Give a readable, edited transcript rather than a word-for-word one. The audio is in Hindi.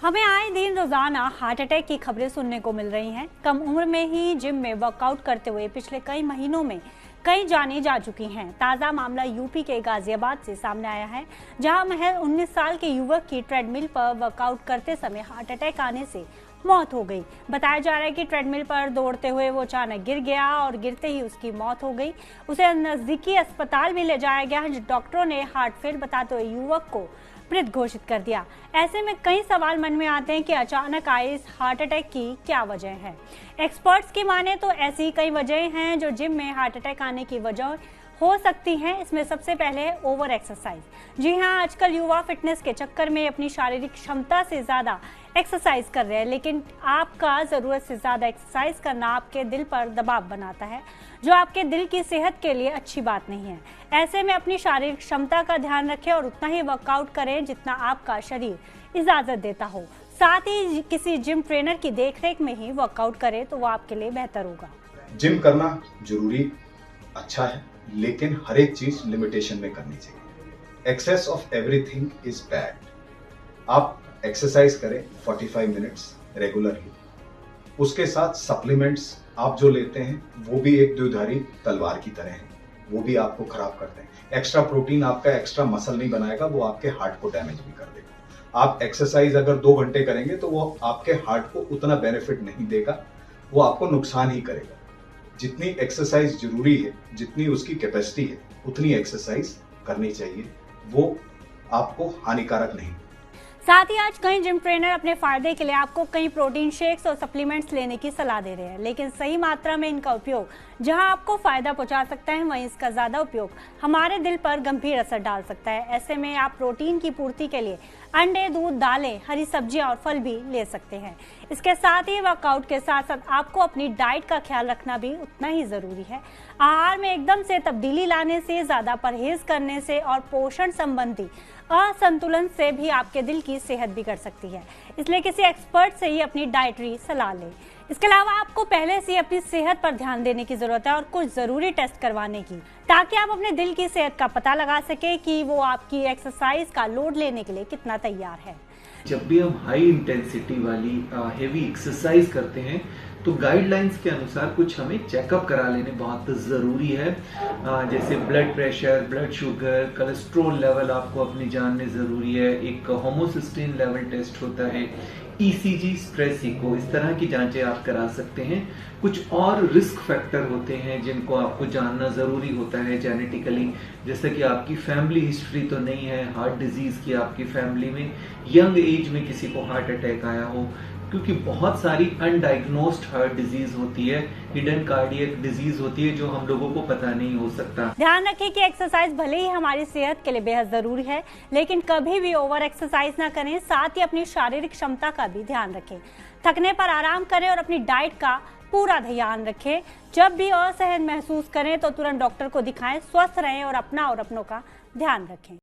हमें आए दिन रोजाना हार्ट अटैक की खबरें सुनने को मिल रही हैं। कम उम्र में ही जिम में वर्कआउट करते हुए पिछले कई महीनों में कई जानें जा चुकी हैं। ताजा मामला यूपी के गाजियाबाद से सामने आया है, जहां महज 19 साल के युवक की ट्रेडमिल पर वर्कआउट करते समय हार्ट अटैक आने से मौत हो गई। बताया जा रहा है कि ट्रेडमिल पर दौड़ते हुए वो अचानक गिर गया और गिरते ही उसकी मौत हो गई। उसे नजदीकी अस्पताल भी ले जाया गया, डॉक्टरों ने हार्ट फेल बताते हुए युवक को मृत घोषित कर दिया। ऐसे में कई सवाल मन में आते हैं कि अचानक आए इस हार्ट अटैक की क्या वजह है। एक्सपर्ट्स की माने तो ऐसी कई वजह हैं जो जिम में हार्ट अटैक आने की वजह हो सकती हैं। इसमें सबसे पहले है ओवर एक्सरसाइज। जी हाँ, आजकल युवा फिटनेस के चक्कर में अपनी शारीरिक क्षमता से ज्यादा एक्सरसाइज कर रहे हैं, लेकिन आपका जरूरत से ज्यादा एक्सरसाइज करना आपके दिल पर दबाव बनाता है, जो आपके दिल की सेहत के लिए अच्छी बात नहीं है। ऐसे में अपनी शारीरिक क्षमता का ध्यान रखें और उतना ही वर्कआउट करें जितना आपका शरीर इजाजत देता हो। साथ ही किसी जिम ट्रेनर की देखरेख में ही वर्कआउट करें तो वो आपके लिए बेहतर होगा। जिम करना जरूरी अच्छा है, लेकिन हर एक चीज लिमिटेशन में करनी चाहिए। Excess of everything is bad. आप एक्सरसाइज करें 45 मिनट्स रेगुलरली। उसके साथ सप्लीमेंट्स आप जो लेते हैं वो भी एक द्विधारी तलवार की तरह हैं, वो भी आपको खराब करते हैं। एक्स्ट्रा प्रोटीन आपका एक्स्ट्रा मसल नहीं बनाएगा, वो आपके हार्ट को डैमेज भी कर देगा। आप एक्सरसाइज अगर 2 घंटे करेंगे तो वो आपके हार्ट को उतना बेनिफिट नहीं देगा, वो आपको नुकसान ही करेगा। जितनी एक्सरसाइज जरूरी है, जितनी उसकी कैपेसिटी है, उतनी एक्सरसाइज करनी चाहिए, वो आपको हानिकारक नहीं। साथ ही आज कई जिम ट्रेनर अपने फायदे के लिए आपको कई प्रोटीन शेक्स और सप्लीमेंट्स लेने की सलाह दे रहे हैं, लेकिन सही मात्रा में इनका उपयोग जहां आपको फायदा पहुंचा सकता है, वहीं इसका ज्यादा उपयोग हमारे दिल पर गंभीर असर डाल सकता है। ऐसे में आप प्रोटीन की पूर्ति के लिए अंडे, दूध, दालें, हरी सब्जियां और फल भी ले सकते हैं। इसके साथ ही वर्कआउट के साथ साथ आपको अपनी डाइट का ख्याल रखना भी उतना ही जरूरी है। आहार में एकदम से तब्दीली लाने से, ज्यादा परहेज करने से और पोषण संबंधी असंतुलन से भी आपके दिल की सेहत बिगड़ सकती है। इसलिए किसी एक्सपर्ट से ही अपनी डाइटरी सलाह लें। इसके अलावा आपको पहले से अपनी सेहत पर ध्यान देने की जरूरत है और कुछ जरूरी टेस्ट करवाने की, ताकि आप अपने दिल की सेहत का पता लगा सके कि वो आपकी एक्सरसाइज का लोड लेने के लिए कितना तैयार है। जब भी हम हाई इंटेंसिटी वाली हेवी एक्सरसाइज करते हैं तो गाइडलाइंस के अनुसार कुछ हमें चेकअप करा लेने बहुत ज़रूरी है। जैसे blood pressure, blood sugar, cholesterol level आपको अपनी जानने ज़रूरी है। एक होमोसिस्टीन लेवल टेस्ट होता है, ईसीजी, स्ट्रेस इको, इस तरह की जांचें आप करा सकते हैं। कुछ और रिस्क फैक्टर होते हैं जिनको आपको जानना ज़रूरी होता है जेनेटिकली, जैसे कि आपकी फैमिली हिस्ट्री तो नहीं है हार्ट डिजीज़ की, आपकी फैमिली में यंग एज में किसी को हार्ट अटैक आया हो, क्योंकि बहुत सारी अनडायग्नोस्ड हार्ट डिजीज होती है, हिडन कार्डियक डिजीज होती है, जो हम लोगों को पता नहीं हो सकता। ध्यान रखें कि एक्सरसाइज भले ही हमारी सेहत के लिए बेहद जरूरी है, लेकिन कभी भी ओवर एक्सरसाइज ना करें। साथ ही अपनी शारीरिक क्षमता का भी ध्यान रखें। थकने पर आराम करें और अपनी डाइट का पूरा ध्यान रखें। जब भी असहज महसूस करें तो तुरंत डॉक्टर को दिखाएं। स्वस्थ रहें और अपना और अपनों का ध्यान रखें।